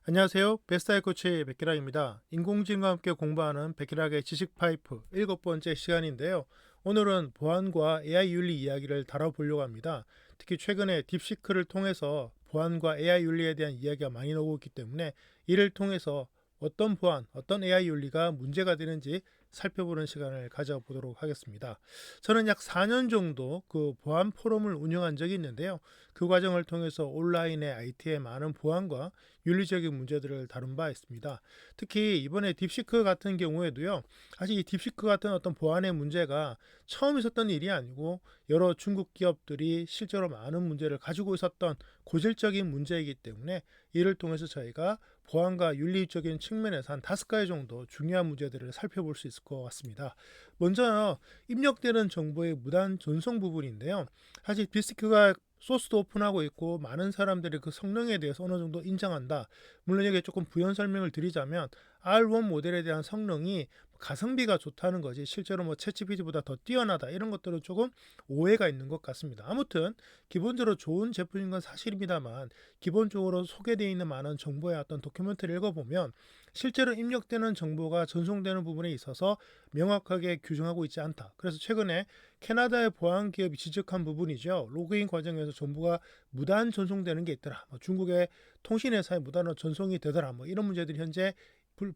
안녕하세요. 베스트아이 코치 백기락입니다. 인공지능과 함께 공부하는 백기락의 지식 파이프 7번째 시간인데요. 오늘은 보안과 AI 윤리 이야기를 다뤄보려고 합니다. 특히 최근에 딥시크를 통해서 보안과 AI 윤리에 대한 이야기가 많이 나오고 있기 때문에 이를 통해서 어떤 보안, 어떤 AI 윤리가 문제가 되는지 살펴보는 시간을 가져보도록 하겠습니다. 저는 약 4년 정도 그 보안 포럼을 운영한 적이 있는데요. 그 과정을 통해서 온라인의 IT의 많은 보안과 윤리적인 문제들을 다룬 바 있습니다. 특히 이번에 딥시크 같은 경우에도요. 사실 이 딥시크 같은 어떤 보안의 문제가 처음 있었던 일이 아니고 여러 중국 기업들이 실제로 많은 문제를 가지고 있었던 고질적인 문제이기 때문에 이를 통해서 저희가 보안과 윤리적인 측면에서 한 5가지 정도 중요한 문제들을 살펴볼 수 있을 것 같습니다. 먼저 입력되는 정보의 무단 전송 부분인데요. 사실 딥시크가 소스도 오픈하고 있고 많은 사람들이 그 성능에 대해서 어느 정도 인정한다. 물론 이게 조금 부연 설명을 드리자면 R1 모델에 대한 성능이 가성비가 좋다는 거지 실제로 뭐 챗GPT보다 더 뛰어나다 이런 것들은 조금 오해가 있는 것 같습니다. 아무튼 기본적으로 좋은 제품인 건 사실입니다만 기본적으로 소개되어 있는 많은 정보의 어떤 도큐멘트를 읽어보면 실제로 입력되는 정보가 전송되는 부분에 있어서 명확하게 규정하고 있지 않다. 그래서 최근에 캐나다의 보안 기업이 지적한 부분이죠. 로그인 과정에서 정보가 무단 전송되는 게 있더라. 중국의 통신회사에 무단 전송이 되더라. 이런 문제들이 현재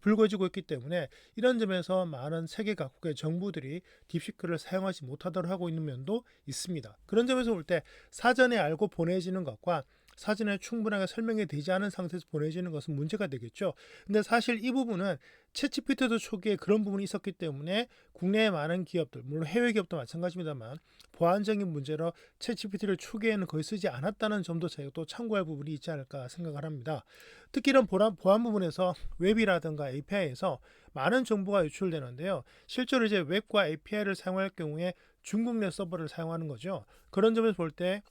불거지고 있기 때문에 이런 점에서 많은 세계 각국의 정부들이 딥시크를 사용하지 못하도록 하고 있는 면도 있습니다. 그런 점에서 볼 때 사전에 알고 보내지는 것과 사전에 충분하게 설명이 되지 않은 상태에서 보내지는 것은 문제가 되겠죠. 근데 사실 이 부분은 챗GPT도 초기에 그런 부분이 있었기 때문에 국내의 많은 기업들, 물론 해외 기업도 마찬가지입니다만 보안적인 문제로 챗GPT를 초기에는 거의 쓰지 않았다는 점도 저희가 또 참고할 부분이 있지 않을까 생각을 합니다. 특히 이런 보안 부분에서 웹이라든가 API에서 많은 정보가 유출되는데요. 실제로 이제 웹과 API를 사용할 경우에 중국 내 서버를 사용하는 거죠. 그런 점에서 볼 때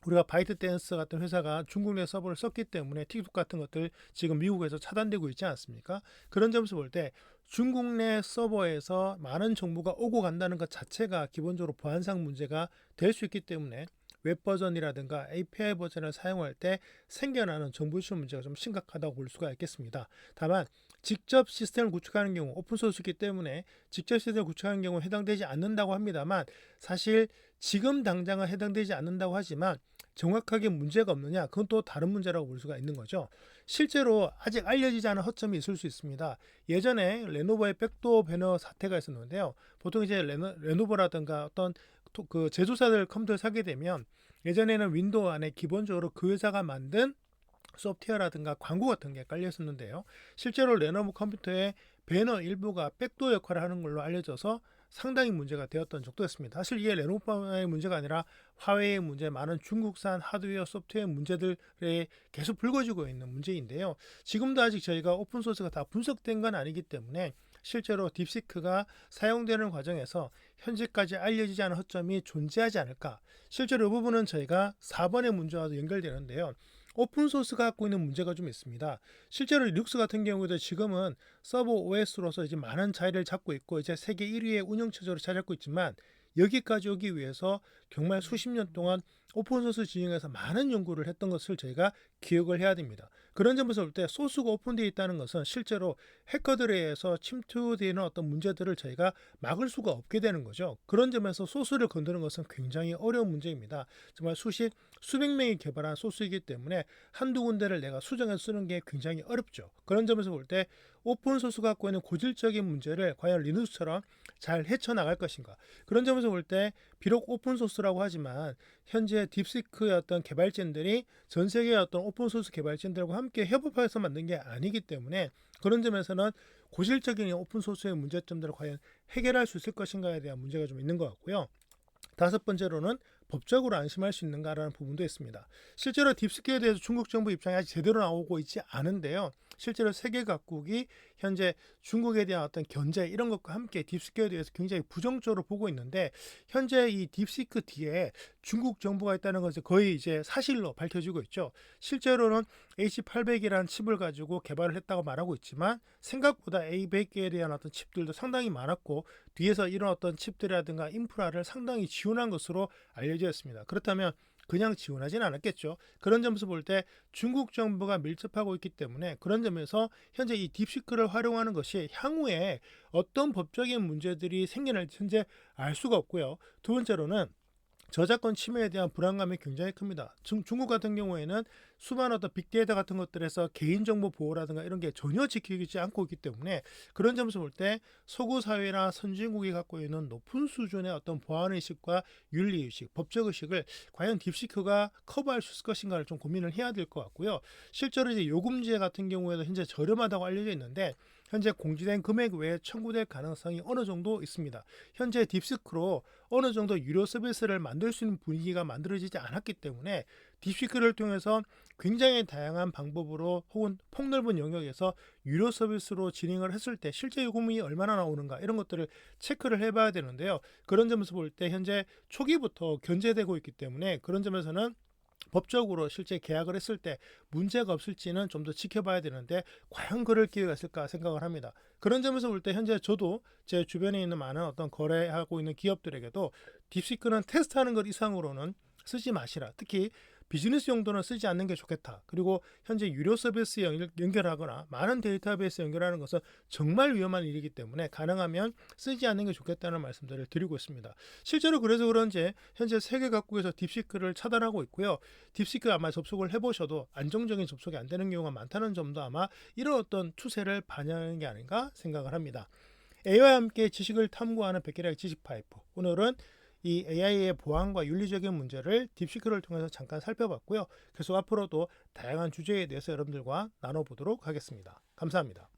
우리가 바이트댄스 같은 회사가 중국 내 서버를 썼기 때문에 틱톡 같은 것들 지금 미국에서 차단되고 있지 않습니까? 그런 점에서 볼 때 중국 내 서버에서 많은 정보가 오고 간다는 것 자체가 기본적으로 보안상 문제가 될 수 있기 때문에 웹 버전이라든가 API 버전을 사용할 때 생겨나는 정보 유출 문제가 좀 심각하다고 볼 수가 있겠습니다. 다만 직접 시스템을 구축하는 경우 오픈소스이기 때문에 직접 시스템을 구축하는 경우 해당되지 않는다고 합니다만 사실 지금 당장은 해당되지 않는다고 하지만 정확하게 문제가 없느냐 그건 또 다른 문제라고 볼 수가 있는 거죠. 실제로 아직 알려지지 않은 허점이 있을 수 있습니다. 예전에 레노버의 백도어 배너 사태가 있었는데요. 보통 이제 레노버라든가 어떤 그 제조사들 컴퓨터를 사게 되면 예전에는 윈도우 안에 기본적으로 그 회사가 만든 소프트웨어라든가 광고 같은 게 깔려 있었는데요. 실제로 레노버 컴퓨터의 배너 일부가 백도어 역할을 하는 걸로 알려져서 상당히 문제가 되었던 적도 있습니다. 사실 이게 레노버의 문제가 아니라 화웨이의 문제, 많은 중국산 하드웨어, 소프트웨어 문제들에 계속 불거지고 있는 문제인데요. 지금도 아직 저희가 오픈소스가 다 분석된 건 아니기 때문에 실제로 딥시크가 사용되는 과정에서 현재까지 알려지지 않은 허점이 존재하지 않을까. 실제로 이 부분은 저희가 4번의 문제와도 연결되는데요. 오픈소스가 갖고 있는 문제가 좀 있습니다. 실제로 리눅스 같은 경우에도 지금은 서버 OS로서 이제 많은 자리를 잡고 있고 이제 세계 1위의 운영체제로 자리 잡고 있지만 여기까지 오기 위해서 정말 수십 년 동안 오픈소스 진영에서 많은 연구를 했던 것을 저희가 기억을 해야 됩니다. 그런 점에서 볼 때 소스가 오픈되어 있다는 것은 실제로 해커들에 의해서 침투되는 어떤 문제들을 저희가 막을 수가 없게 되는 거죠. 그런 점에서 소스를 건드는 것은 굉장히 어려운 문제입니다. 정말 수백 명이 개발한 소스이기 때문에 한두 군데를 내가 수정해서 쓰는 게 굉장히 어렵죠. 그런 점에서 볼 때 오픈소스가 갖고 있는 고질적인 문제를 과연 리눅스처럼 잘 헤쳐나갈 것인가. 그런 점에서 볼 때 비록 오픈소스라고 하지만 현재 딥시크의 어떤 개발진들이 전 세계의 어떤 오픈소스 개발진들과 함께 협업해서 만든 게 아니기 때문에 그런 점에서는 고질적인 오픈소스의 문제점들을 과연 해결할 수 있을 것인가에 대한 문제가 좀 있는 것 같고요. 5번째로는 법적으로 안심할 수 있는가라는 부분도 있습니다. 실제로 딥스키에 대해서 중국 정부 입장이 아직 제대로 나오고 있지 않은데요. 실제로 세계 각국이 현재 중국에 대한 어떤 견제 이런 것과 함께 딥스키에 대해서 굉장히 부정적으로 보고 있는데 현재 이 딥시크 뒤에 중국 정부가 있다는 것은 거의 이제 사실로 밝혀지고 있죠. 실제로는 H800이라는 칩을 가지고 개발을 했다고 말하고 있지만 생각보다 A100에 대한 어떤 칩들도 상당히 많았고 뒤에서 이런 어떤 칩들이라든가 인프라를 상당히 지원한 것으로 알려져 있습니다. 그렇다면 그냥 지원하지는 않았겠죠. 그런 점에서 볼 때 중국 정부가 밀접하고 있기 때문에 그런 점에서 현재 이 딥시크를 활용하는 것이 향후에 어떤 법적인 문제들이 생겨날지 현재 알 수가 없고요. 두 번째로는 저작권 침해에 대한 불안감이 굉장히 큽니다. 중국 같은 경우에는 수많은 어떤 빅데이터 같은 것들에서 개인정보 보호라든가 이런 게 전혀 지키지 않고 있기 때문에 그런 점에서 볼 때 서구 사회나 선진국이 갖고 있는 높은 수준의 어떤 보안의식과 윤리의식, 법적의식을 과연 딥시크가 커버할 수 있을 것인가를 좀 고민을 해야 될 것 같고요. 실제로 이제 요금제 같은 경우에도 현재 저렴하다고 알려져 있는데 현재 공지된 금액 외에 청구될 가능성이 어느 정도 있습니다. 현재 딥시크로 어느 정도 유료 서비스를 만들 수 있는 분위기가 만들어지지 않았기 때문에 딥시크를 통해서 굉장히 다양한 방법으로 혹은 폭넓은 영역에서 유료 서비스로 진행을 했을 때 실제 요금이 얼마나 나오는가 이런 것들을 체크를 해봐야 되는데요. 그런 점에서 볼 때 현재 초기부터 견제되고 있기 때문에 그런 점에서는 법적으로 실제 계약을 했을 때 문제가 없을지는 좀 더 지켜봐야 되는데 과연 그럴 기회가 있을까 생각을 합니다. 그런 점에서 볼 때 현재 저도 제 주변에 있는 많은 어떤 거래하고 있는 기업들에게도 딥시크는 테스트하는 것 이상으로는 쓰지 마시라. 특히 비즈니스 용도는 쓰지 않는 게 좋겠다. 그리고 현재 유료 서비스 연결하거나 많은 데이터베이스 연결하는 것은 정말 위험한 일이기 때문에 가능하면 쓰지 않는 게 좋겠다는 말씀들을 드리고 있습니다. 실제로 그래서 그런지 현재 세계 각국에서 딥시크를 차단하고 있고요. 딥시크 아마 접속을 해보셔도 안정적인 접속이 안 되는 경우가 많다는 점도 아마 이런 어떤 추세를 반영하는 게 아닌가 생각을 합니다. AI와 함께 지식을 탐구하는 백기라의 지식 파이프. 오늘은 이 AI의 보안과 윤리적인 문제를 딥시크를 통해서 잠깐 살펴봤고요. 계속 앞으로도 다양한 주제에 대해서 여러분들과 나눠보도록 하겠습니다. 감사합니다.